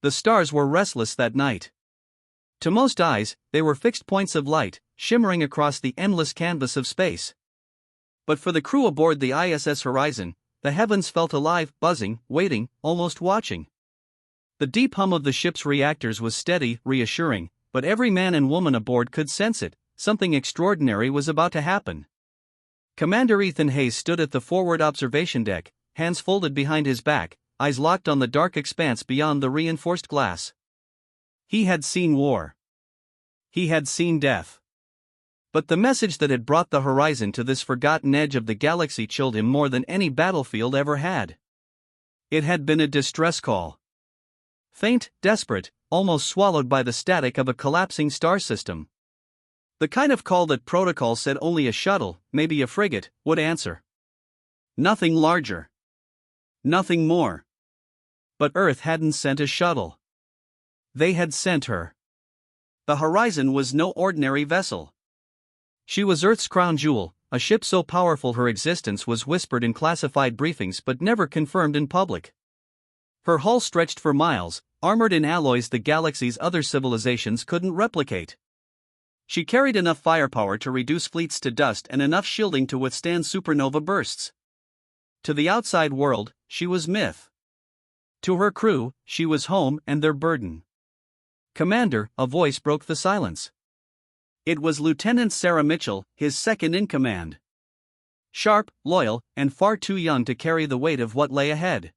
The stars were restless that night. To most eyes, they were fixed points of light, shimmering across the endless canvas of space. But for the crew aboard the ISS Horizon, the heavens felt alive, buzzing, waiting, almost watching. The deep hum of the ship's reactors was steady, reassuring, but every man and woman aboard could sense it. Something extraordinary was about to happen. Commander Ethan Hayes stood at the forward observation deck, hands folded behind his back, eyes locked on the dark expanse beyond the reinforced glass. He had seen war. He had seen death. But the message that had brought the Horizon to this forgotten edge of the galaxy chilled him more than any battlefield ever had. It had been a distress call. Faint, desperate, almost swallowed by the static of a collapsing star system. The kind of call that protocol said only a shuttle, maybe a frigate, would answer. Nothing larger. Nothing more. But Earth hadn't sent a shuttle. They had sent her. The Horizon was no ordinary vessel. She was Earth's crown jewel, a ship so powerful her existence was whispered in classified briefings but never confirmed in public. Her hull stretched for miles, armored in alloys the galaxy's other civilizations couldn't replicate. She carried enough firepower to reduce fleets to dust and enough shielding to withstand supernova bursts. To the outside world, she was myth. To her crew, she was home and their burden. "Commander," a voice broke the silence. It was Lieutenant Sarah Mitchell, his second-in-command. Sharp, loyal, and far too young to carry the weight of what lay ahead.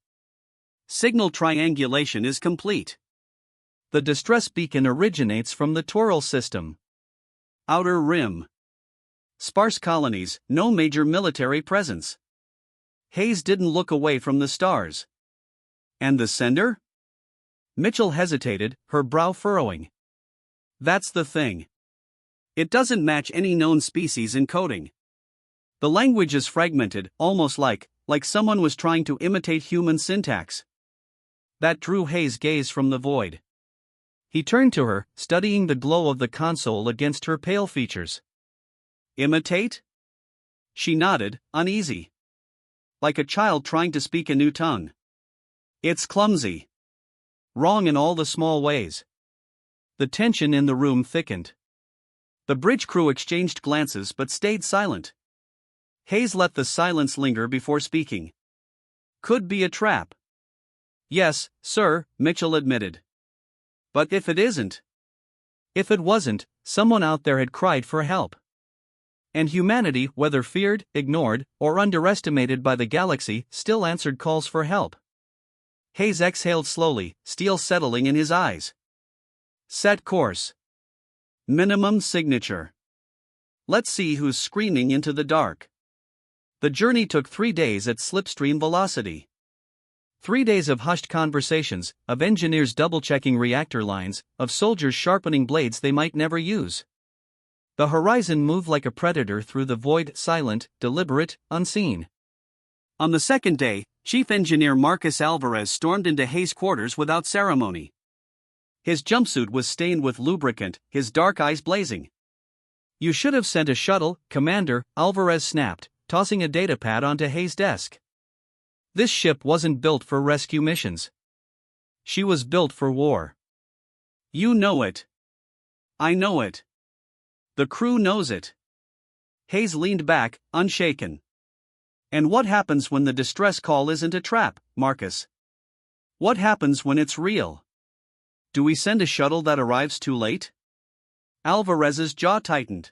Signal triangulation is complete. The distress beacon originates from the Toral system. Outer Rim. Sparse colonies, no major military presence. Hayes didn't look away from the stars. And the sender? Mitchell hesitated, her brow furrowing. That's the thing. It doesn't match any known species in coding. The language is fragmented, almost like someone was trying to imitate human syntax. That drew Hayes' gaze from the void. He turned to her, studying the glow of the console against her pale features. Imitate? She nodded, uneasy. Like a child trying to speak a new tongue. It's clumsy. Wrong in all the small ways. The tension in the room thickened. The bridge crew exchanged glances but stayed silent. Hayes let the silence linger before speaking. Could be a trap. Yes, sir, Mitchell admitted. But if it isn't? If it wasn't, someone out there had cried for help. And humanity, whether feared, ignored, or underestimated by the galaxy, still answered calls for help. Hayes exhaled slowly, steel settling in his eyes. Set course. Minimum signature. Let's see who's screaming into the dark. The journey took 3 days at slipstream velocity. 3 days of hushed conversations, of engineers double-checking reactor lines, of soldiers sharpening blades they might never use. The Horizon moved like a predator through the void, silent, deliberate, unseen. On the second day, Chief Engineer Marcus Alvarez stormed into Hayes' quarters without ceremony. His jumpsuit was stained with lubricant, his dark eyes blazing. "You should have sent a shuttle, Commander," Alvarez snapped, tossing a datapad onto Hayes' desk. This ship wasn't built for rescue missions. She was built for war. You know it. I know it. The crew knows it. Hayes leaned back, unshaken. And what happens when the distress call isn't a trap, Marcus? What happens when it's real? Do we send a shuttle that arrives too late? Alvarez's jaw tightened.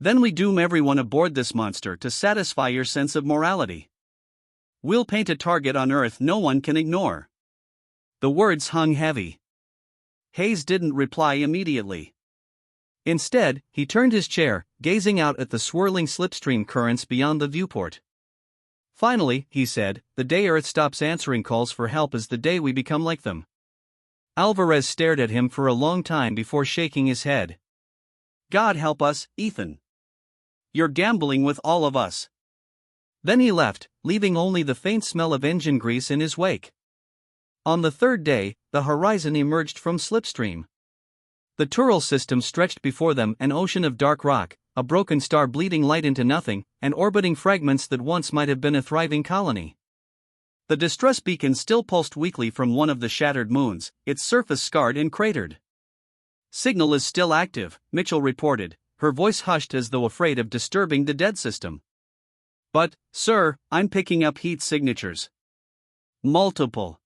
Then we doom everyone aboard this monster to satisfy your sense of morality. We'll paint a target on Earth no one can ignore. The words hung heavy. Hayes didn't reply immediately. Instead, he turned his chair, gazing out at the swirling slipstream currents beyond the viewport. Finally, he said, "The day Earth stops answering calls for help is the day we become like them." Alvarez stared at him for a long time before shaking his head. "God help us, Ethan. You're gambling with all of us." Then he left, leaving only the faint smell of engine grease in his wake. On the third day, the Horizon emerged from slipstream. The Tural system stretched before them, an ocean of dark rock, a broken star bleeding light into nothing, and orbiting fragments that once might have been a thriving colony. The distress beacon still pulsed weakly from one of the shattered moons, its surface scarred and cratered. "Signal is still active," Mitchell reported, her voice hushed as though afraid of disturbing the dead system. "But, sir, I'm picking up heat signatures. Multiple.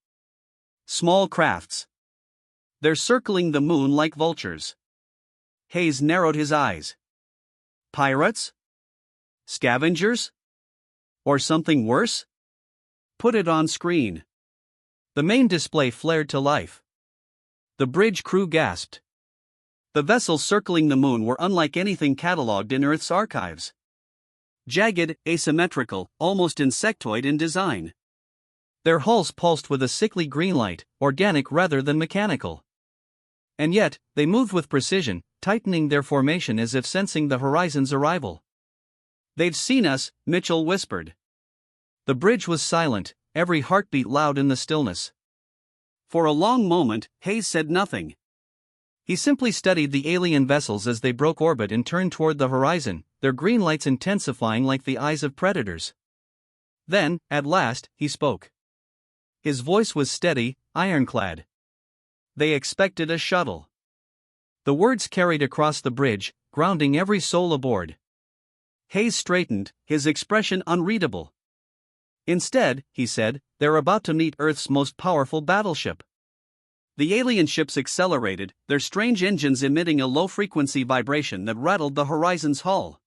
Small crafts. They're circling the moon like vultures." Hayes narrowed his eyes. "Pirates? Scavengers? Or something worse?" "Put it on screen." The main display flared to life. The bridge crew gasped. The vessels circling the moon were unlike anything catalogued in Earth's archives. Jagged, asymmetrical, almost insectoid in design. Their hulls pulsed with a sickly green light, organic rather than mechanical. And yet, they moved with precision, tightening their formation as if sensing the horizon's arrival. "They've seen us," Mitchell whispered. The bridge was silent, every heartbeat loud in the stillness. For a long moment, Hayes said nothing. He simply studied the alien vessels as they broke orbit and turned toward the horizon, their green lights intensifying like the eyes of predators. Then, at last, he spoke. His voice was steady, ironclad. "They expected a shuttle." The words carried across the bridge, grounding every soul aboard. Hayes straightened, his expression unreadable. "Instead," he said, "they're about to meet Earth's most powerful battleship." The alien ships accelerated, their strange engines emitting a low-frequency vibration that rattled the horizon's hull.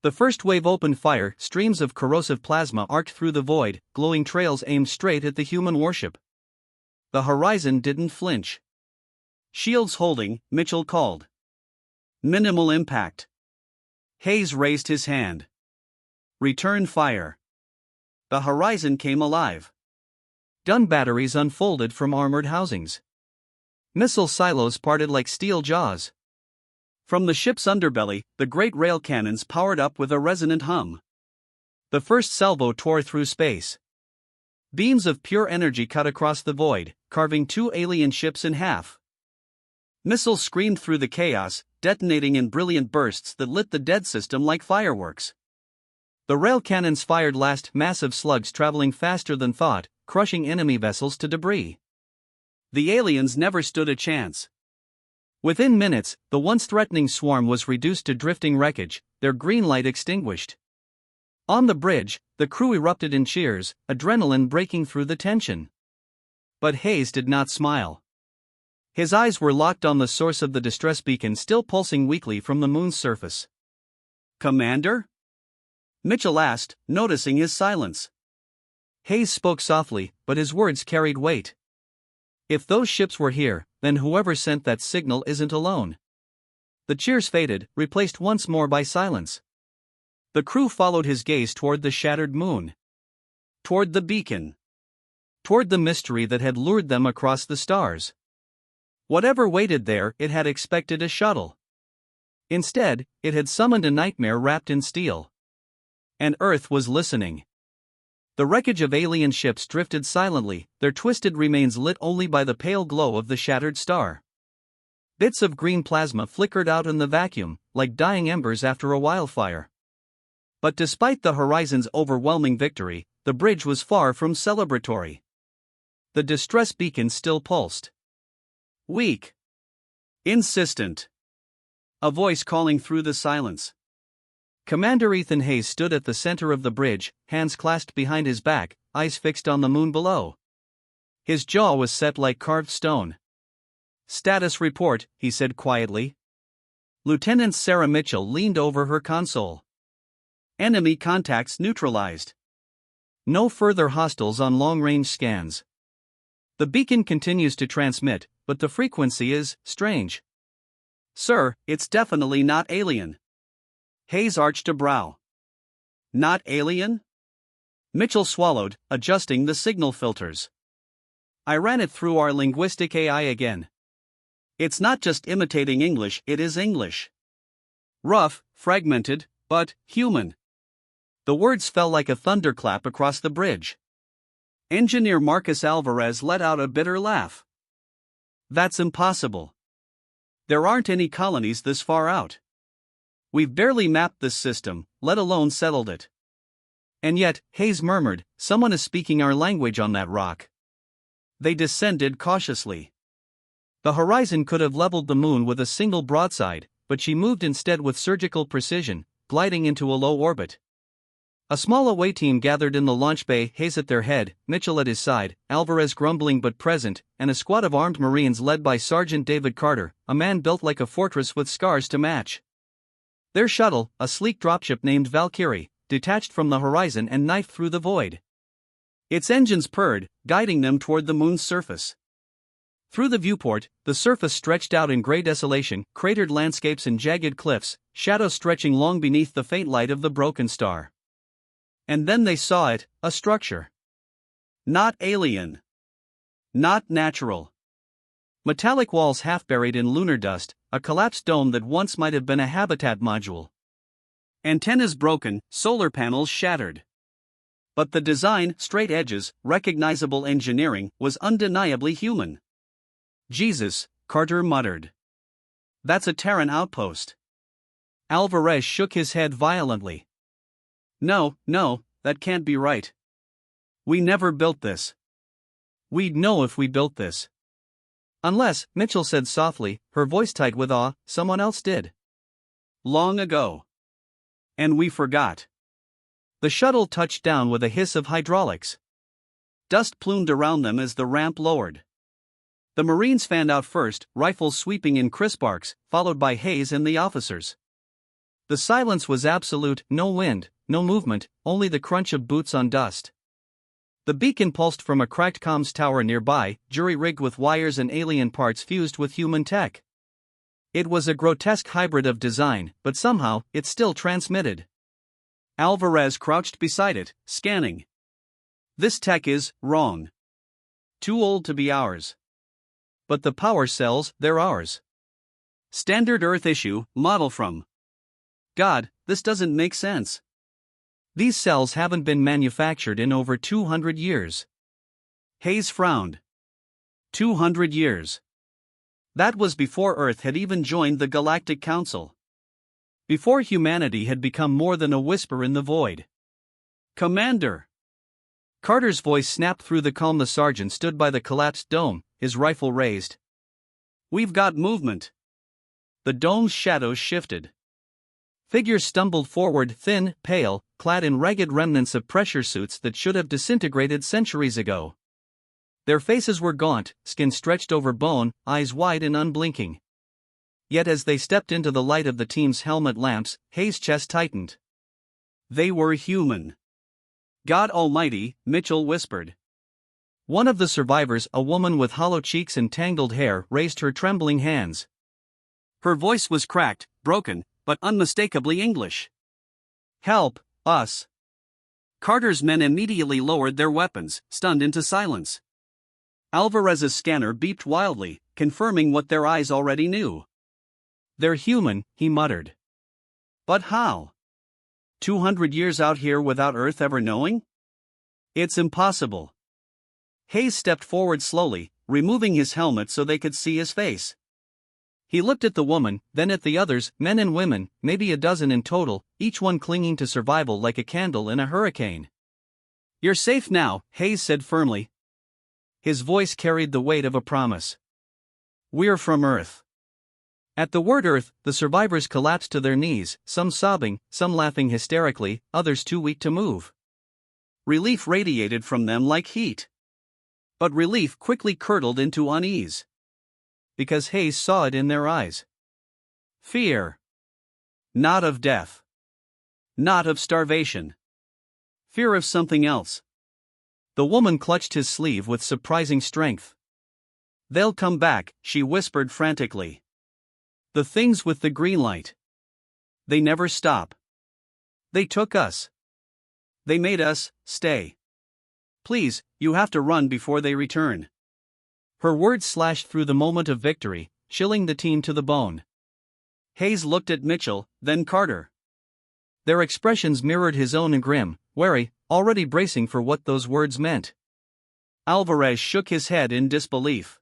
The first wave opened fire, streams of corrosive plasma arced through the void, glowing trails aimed straight at the human warship. The horizon didn't flinch. "Shields holding," Mitchell called. "Minimal impact." Hayes raised his hand. "Return fire." The horizon came alive. Gun batteries unfolded from armored housings. Missile silos parted like steel jaws. From the ship's underbelly, the great rail cannons powered up with a resonant hum. The first salvo tore through space. Beams of pure energy cut across the void, carving two alien ships in half. Missiles screamed through the chaos, detonating in brilliant bursts that lit the dead system like fireworks. The rail cannons fired last, massive slugs traveling faster than thought, crushing enemy vessels to debris. The aliens never stood a chance. Within minutes, the once threatening swarm was reduced to drifting wreckage, their green light extinguished. On the bridge, the crew erupted in cheers, adrenaline breaking through the tension. But Hayes did not smile. His eyes were locked on the source of the distress beacon still pulsing weakly from the moon's surface. "Commander?" Mitchell asked, noticing his silence. Hayes spoke softly, but his words carried weight. "If those ships were here, then whoever sent that signal isn't alone." The cheers faded, replaced once more by silence. The crew followed his gaze toward the shattered moon. Toward the beacon. Toward the mystery that had lured them across the stars. Whatever waited there, it had expected a shuttle. Instead, it had summoned a nightmare wrapped in steel. And Earth was listening. The wreckage of alien ships drifted silently, their twisted remains lit only by the pale glow of the shattered star. Bits of green plasma flickered out in the vacuum, like dying embers after a wildfire. But despite the horizon's overwhelming victory, the bridge was far from celebratory. The distress beacon still pulsed. Weak. Insistent. A voice calling through the silence. Commander Ethan Hayes stood at the center of the bridge, hands clasped behind his back, eyes fixed on the moon below. His jaw was set like carved stone. "Status report," he said quietly. Lieutenant Sarah Mitchell leaned over her console. "Enemy contacts neutralized. No further hostiles on long-range scans. The beacon continues to transmit, but the frequency is strange." "Sir, it's definitely not alien." Hayes arched a brow. "Not alien?" Mitchell swallowed, adjusting the signal filters. "I ran it through our linguistic AI again. It's not just imitating English, it is English. Rough, fragmented, but human." The words fell like a thunderclap across the bridge. Engineer Marcus Alvarez let out a bitter laugh. "That's impossible. There aren't any colonies this far out. We've barely mapped this system, let alone settled it." And yet, Hayes murmured, someone is speaking our language on that rock. They descended cautiously. The Horizon could have leveled the moon with a single broadside, but she moved instead with surgical precision, gliding into a low orbit. A small away team gathered in the launch bay, Hayes at their head, Mitchell at his side, Alvarez grumbling but present, and a squad of armed Marines led by Sergeant David Carter, a man built like a fortress with scars to match. Their shuttle, a sleek dropship named Valkyrie, detached from the Horizon and knifed through the void. Its engines purred, guiding them toward the moon's surface. Through the viewport, the surface stretched out in gray desolation, cratered landscapes and jagged cliffs, shadows stretching long beneath the faint light of the broken star. And then they saw it, a structure. Not alien. Not natural. Metallic walls half buried in lunar dust, a collapsed dome that once might have been a habitat module. Antennas broken, solar panels shattered. But the design, straight edges, recognizable engineering, was undeniably human. Jesus, Carter muttered. That's a Terran outpost. Alvarez shook his head violently. No, that can't be right. We never built this. We'd know if we built this. Unless, Mitchell said softly, her voice tight with awe, someone else did. Long ago. And we forgot. The shuttle touched down with a hiss of hydraulics. Dust plumed around them as the ramp lowered. The Marines fanned out first, rifles sweeping in crisp arcs, followed by Hayes and the officers. The silence was absolute, no wind, no movement, only the crunch of boots on dust. The beacon pulsed from a cracked comms tower nearby, jury-rigged with wires and alien parts fused with human tech. It was a grotesque hybrid of design, but somehow, it still transmitted. Alvarez crouched beside it, scanning. This tech is wrong. Too old to be ours. But the power cells, they're ours. Standard Earth issue, model from. God, this doesn't make sense. These cells haven't been manufactured in over 200 years. Hayes frowned. 200 years. That was before Earth had even joined the Galactic Council. Before humanity had become more than a whisper in the void. Commander! Carter's voice snapped through the calm. The sergeant stood by the collapsed dome, his rifle raised. We've got movement. The dome's shadows shifted. Figures stumbled forward, thin, pale, clad in ragged remnants of pressure suits that should have disintegrated centuries ago. Their faces were gaunt, skin stretched over bone, eyes wide and unblinking. Yet as they stepped into the light of the team's helmet lamps, Hayes' chest tightened. They were human. God Almighty, Mitchell whispered. One of the survivors, a woman with hollow cheeks and tangled hair, raised her trembling hands. Her voice was cracked, broken, but unmistakably English. Help us. Carter's men immediately lowered their weapons, stunned into silence. Alvarez's scanner beeped wildly, confirming what their eyes already knew. They're human, he muttered. But how? 200 years out here without Earth ever knowing? It's impossible. Hayes stepped forward slowly, removing his helmet so they could see his face. He looked at the woman, then at the others, men and women, maybe a dozen in total, each one clinging to survival like a candle in a hurricane. You're safe now, Hayes said firmly. His voice carried the weight of a promise. We're from Earth. At the word Earth, the survivors collapsed to their knees, some sobbing, some laughing hysterically, others too weak to move. Relief radiated from them like heat. But relief quickly curdled into unease. Because Hayes saw it in their eyes. Fear. Not of death. Not of starvation. Fear of something else. The woman clutched his sleeve with surprising strength. They'll come back, she whispered frantically. The things with the green light. They never stop. They took us. They made us stay. Please, you have to run before they return. Her words slashed through the moment of victory, chilling the team to the bone. Hayes looked at Mitchell, then Carter. Their expressions mirrored his own, grim, wary, already bracing for what those words meant. Alvarez shook his head in disbelief.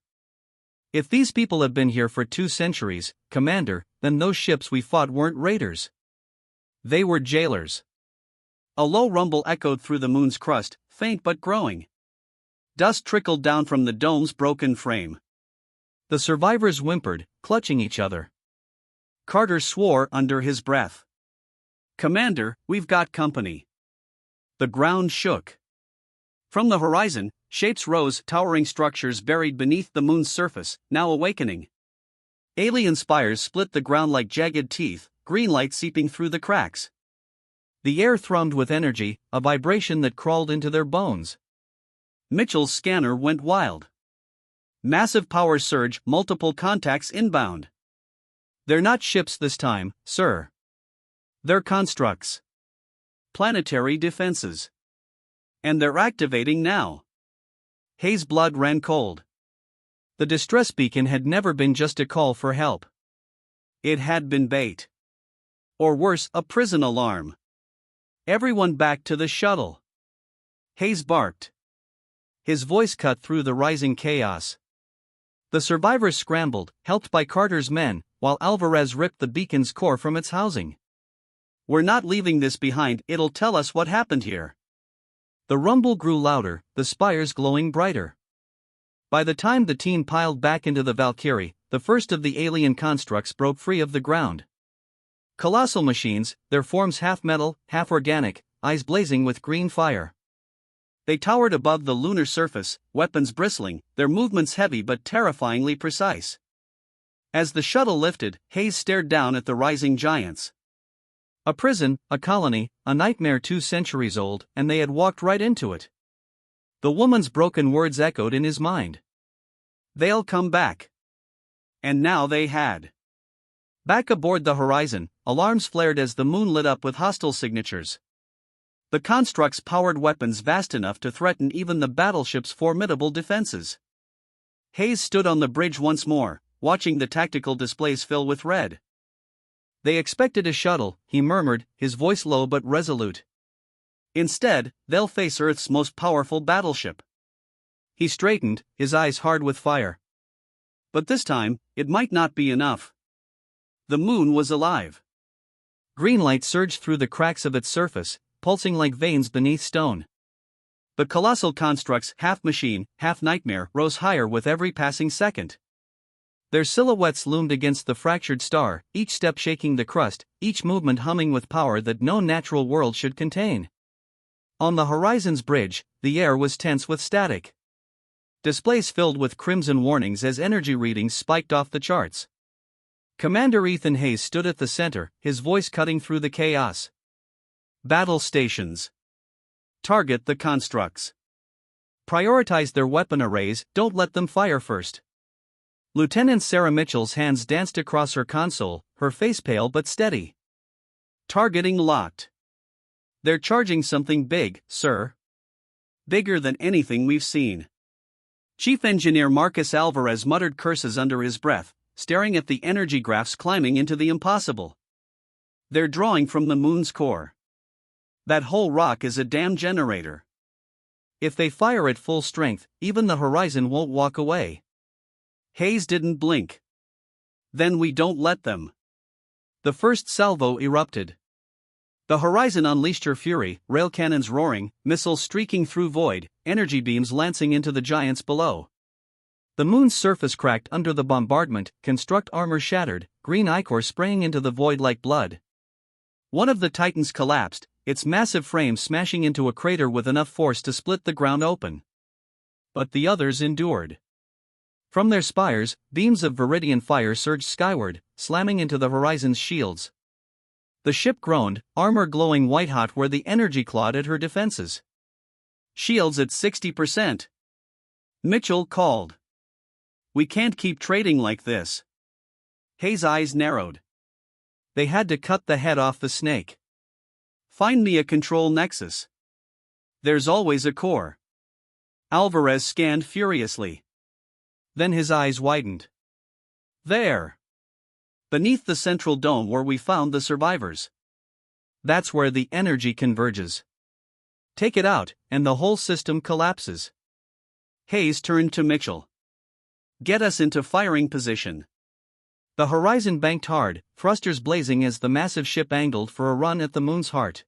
If these people have been here for 2 centuries, Commander, then those ships we fought weren't raiders. They were jailers. A low rumble echoed through the moon's crust, faint but growing. Dust trickled down from the dome's broken frame. The survivors whimpered, clutching each other. Carter swore under his breath. "Commander, we've got company." The ground shook. From the horizon, shapes rose, towering structures buried beneath the moon's surface, now awakening. Alien spires split the ground like jagged teeth, green light seeping through the cracks. The air thrummed with energy, a vibration that crawled into their bones. Mitchell's scanner went wild. Massive power surge, multiple contacts inbound. "They're not ships this time, sir. They're constructs. Planetary defenses. And they're activating now." Hayes' blood ran cold. The distress beacon had never been just a call for help. It had been bait. Or worse, a prison alarm. "Everyone back to the shuttle." Hayes barked. His voice cut through the rising chaos. The survivors scrambled, helped by Carter's men, while Alvarez ripped the beacon's core from its housing. "We're not leaving this behind, it'll tell us what happened here." The rumble grew louder, the spires glowing brighter. By the time the team piled back into the Valkyrie, the first of the alien constructs broke free of the ground. Colossal machines, their forms half metal, half organic, eyes blazing with green fire. They towered above the lunar surface, weapons bristling, their movements heavy but terrifyingly precise. As the shuttle lifted, Hayes stared down at the rising giants. A prison, a colony, a nightmare 2 centuries old, and they had walked right into it. The woman's broken words echoed in his mind. "They'll come back." And now they had. Back aboard the Horizon, alarms flared as the moon lit up with hostile signatures. The constructs powered weapons vast enough to threaten even the battleship's formidable defenses. Hayes stood on the bridge once more, watching the tactical displays fill with red. "They expected a shuttle," he murmured, his voice low but resolute. "Instead, they'll face Earth's most powerful battleship." He straightened, his eyes hard with fire. But this time, it might not be enough. The moon was alive. Green light surged through the cracks of its surface, pulsing like veins beneath stone. The colossal constructs, half machine, half nightmare, rose higher with every passing second. Their silhouettes loomed against the fractured star, each step shaking the crust, each movement humming with power that no natural world should contain. On the Horizon's bridge, the air was tense with static. Displays filled with crimson warnings as energy readings spiked off the charts. Commander Ethan Hayes stood at the center, his voice cutting through the chaos. "Battle stations. Target the constructs. Prioritize their weapon arrays, don't let them fire first." Lieutenant Sarah Mitchell's hands danced across her console, her face pale but steady. "Targeting locked. They're charging something big, sir. Bigger than anything we've seen." Chief Engineer Marcus Alvarez muttered curses under his breath, staring at the energy graphs climbing into the impossible. "They're drawing from the moon's core. That whole rock is a damn generator. If they fire at full strength, even the Horizon won't walk away." Hayes didn't blink. "Then we don't let them." The first salvo erupted. The Horizon unleashed her fury, rail cannons roaring, missiles streaking through void, energy beams lancing into the giants below. The moon's surface cracked under the bombardment, construct armor shattered, green ichor spraying into the void like blood. One of the Titans collapsed, its massive frame smashing into a crater with enough force to split the ground open. But the others endured. From their spires, beams of viridian fire surged skyward, slamming into the Horizon's shields. The ship groaned, armor glowing white-hot where the energy clawed at her defenses. "Shields at 60%. Mitchell called. "We can't keep trading like this." Hayes' eyes narrowed. They had to cut the head off the snake. "Find me a control nexus. There's always a core." Alvarez scanned furiously. Then his eyes widened. "There. Beneath the central dome where we found the survivors. That's where the energy converges. Take it out, and the whole system collapses." Hayes turned to Mitchell. "Get us into firing position." The Horizon banked hard, thrusters blazing as the massive ship angled for a run at the moon's heart.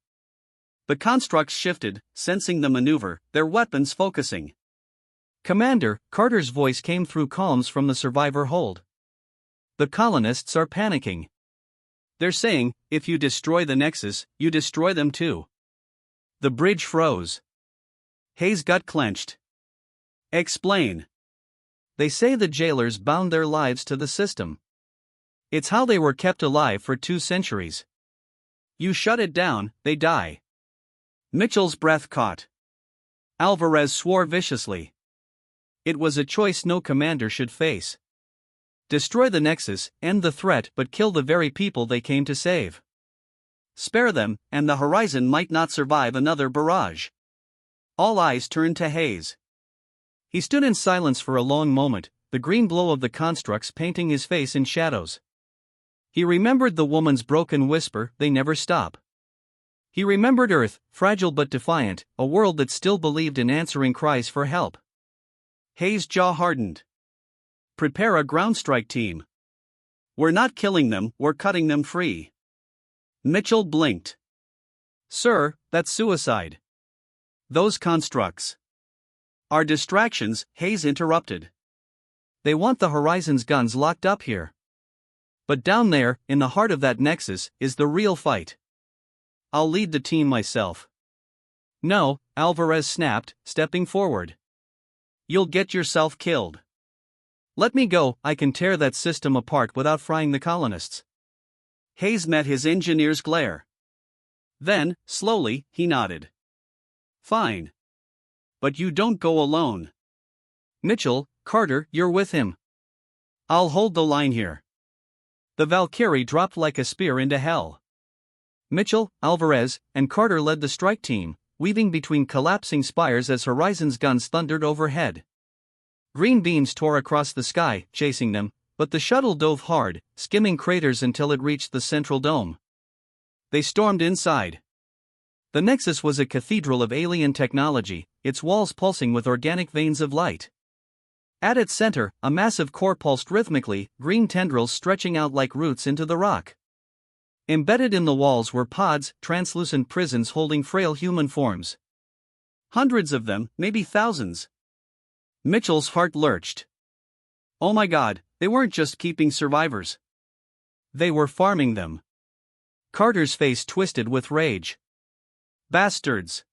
The constructs shifted, sensing the maneuver, their weapons focusing. "Commander," Carter's voice came through comms from the survivor hold. "The colonists are panicking. They're saying, if you destroy the Nexus, you destroy them too." The bridge froze. Hayes' gut clenched. "Explain." "They say the jailers bound their lives to the system. It's how they were kept alive for 2 centuries. You shut it down, they die." Mitchell's breath caught. Alvarez swore viciously. It was a choice no commander should face. Destroy the Nexus, end the threat, but kill the very people they came to save. Spare them, and the Horizon might not survive another barrage. All eyes turned to Hayes. He stood in silence for a long moment, the green glow of the constructs painting his face in shadows. He remembered the woman's broken whisper, "They never stop." He remembered Earth, fragile but defiant, a world that still believed in answering cries for help. Hayes' jaw hardened. "Prepare a ground strike team. We're not killing them, we're cutting them free." Mitchell blinked. "Sir, that's suicide. Those constructs are distractions," Hayes interrupted. "They want the Horizon's guns locked up here. But down there, in the heart of that Nexus, is the real fight. I'll lead the team myself." "No," Alvarez snapped, stepping forward. "You'll get yourself killed. Let me go, I can tear that system apart without frying the colonists." Hayes met his engineer's glare. Then, slowly, he nodded. "Fine. But you don't go alone. Mitchell, Carter, you're with him. I'll hold the line here." The Valkyrie dropped like a spear into hell. Mitchell, Alvarez, and Carter led the strike team, weaving between collapsing spires as Horizon's guns thundered overhead. Green beams tore across the sky, chasing them, but the shuttle dove hard, skimming craters until it reached the central dome. They stormed inside. The Nexus was a cathedral of alien technology, its walls pulsing with organic veins of light. At its center, a massive core pulsed rhythmically, green tendrils stretching out like roots into the rock. Embedded in the walls were pods, translucent prisons holding frail human forms. Hundreds of them, maybe thousands. Mitchell's heart lurched. Oh my God, they weren't just keeping survivors. They were farming them. Carter's face twisted with rage. Bastards.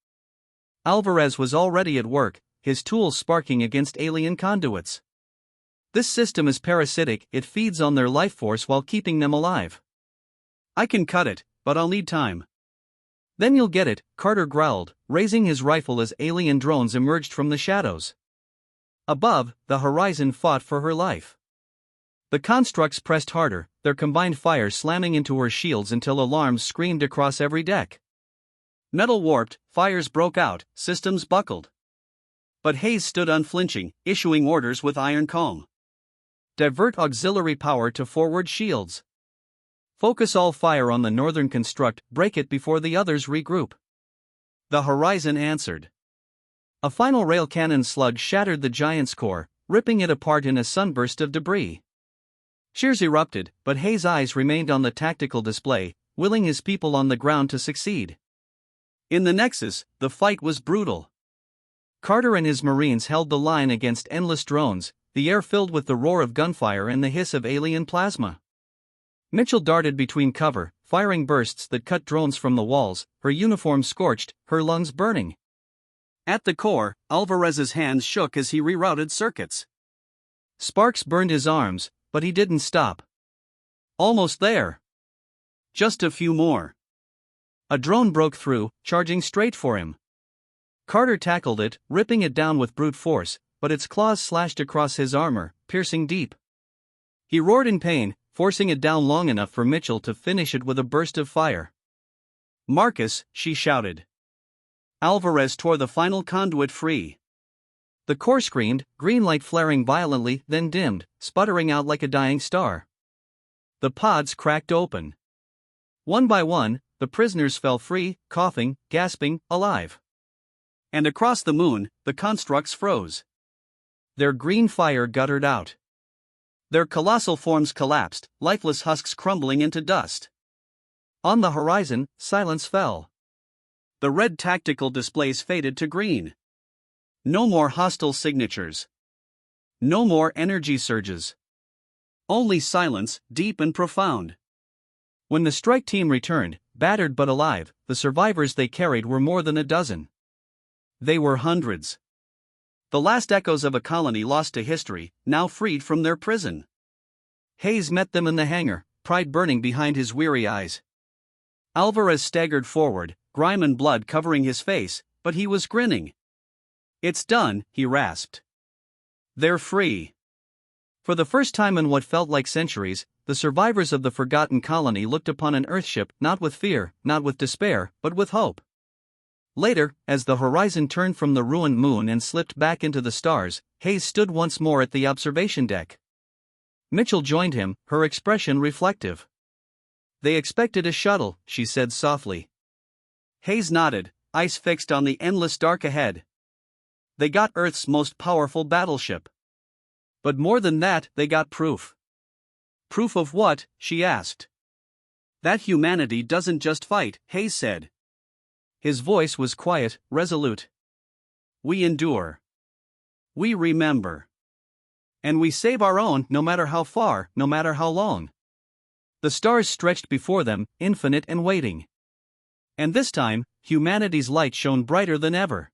Alvarez was already at work, his tools sparking against alien conduits. This system is parasitic, it feeds on their life force while keeping them alive. I can cut it, but I'll need time. Then you'll get it, Carter growled, raising his rifle as alien drones emerged from the shadows. Above, the Horizon fought for her life. The constructs pressed harder, their combined fire slamming into her shields until alarms screamed across every deck. Metal warped, fires broke out, systems buckled. But Hayes stood unflinching, issuing orders with iron calm. Divert auxiliary power to forward shields. Focus all fire on the northern construct, break it before the others regroup. The Horizon answered. A final rail cannon slug shattered the giant's core, ripping it apart in a sunburst of debris. Cheers erupted, but Hayes' eyes remained on the tactical display, willing his people on the ground to succeed. In the Nexus, the fight was brutal. Carter and his Marines held the line against endless drones, the air filled with the roar of gunfire and the hiss of alien plasma. Mitchell darted between cover, firing bursts that cut drones from the walls, her uniform scorched, her lungs burning. At the core, Alvarez's hands shook as he rerouted circuits. Sparks burned his arms, but he didn't stop. Almost there. Just a few more. A drone broke through, charging straight for him. Carter tackled it, ripping it down with brute force, but its claws slashed across his armor, piercing deep. He roared in pain, forcing it down long enough for Mitchell to finish it with a burst of fire. "Marcus," she shouted. Alvarez tore the final conduit free. The core screamed, green light flaring violently, then dimmed, sputtering out like a dying star. The pods cracked open. One by one, the prisoners fell free, coughing, gasping, alive. And across the moon, the constructs froze. Their green fire guttered out. Their colossal forms collapsed, lifeless husks crumbling into dust. On the horizon, silence fell. The red tactical displays faded to green. No more hostile signatures. No more energy surges. Only silence, deep and profound. When the strike team returned, battered but alive, the survivors they carried were more than a dozen. They were hundreds. The last echoes of a colony lost to history, now freed from their prison. Hayes met them in the hangar, pride burning behind his weary eyes. Alvarez staggered forward, grime and blood covering his face, but he was grinning. "It's done," he rasped. "They're free." For the first time in what felt like centuries, the survivors of the forgotten colony looked upon an Earthship not with fear, not with despair, but with hope. Later, as the horizon turned from the ruined moon and slipped back into the stars, Hayes stood once more at the observation deck. Mitchell joined him, her expression reflective. "They expected a shuttle," she said softly. Hayes nodded, eyes fixed on the endless dark ahead. "They got Earth's most powerful battleship. But more than that, they got proof." "Proof of what?" she asked. "That humanity doesn't just fight," Hayes said. His voice was quiet, resolute. "We endure. We remember. And we save our own no matter how far, no matter how long." The stars stretched before them, infinite and waiting. And this time, humanity's light shone brighter than ever.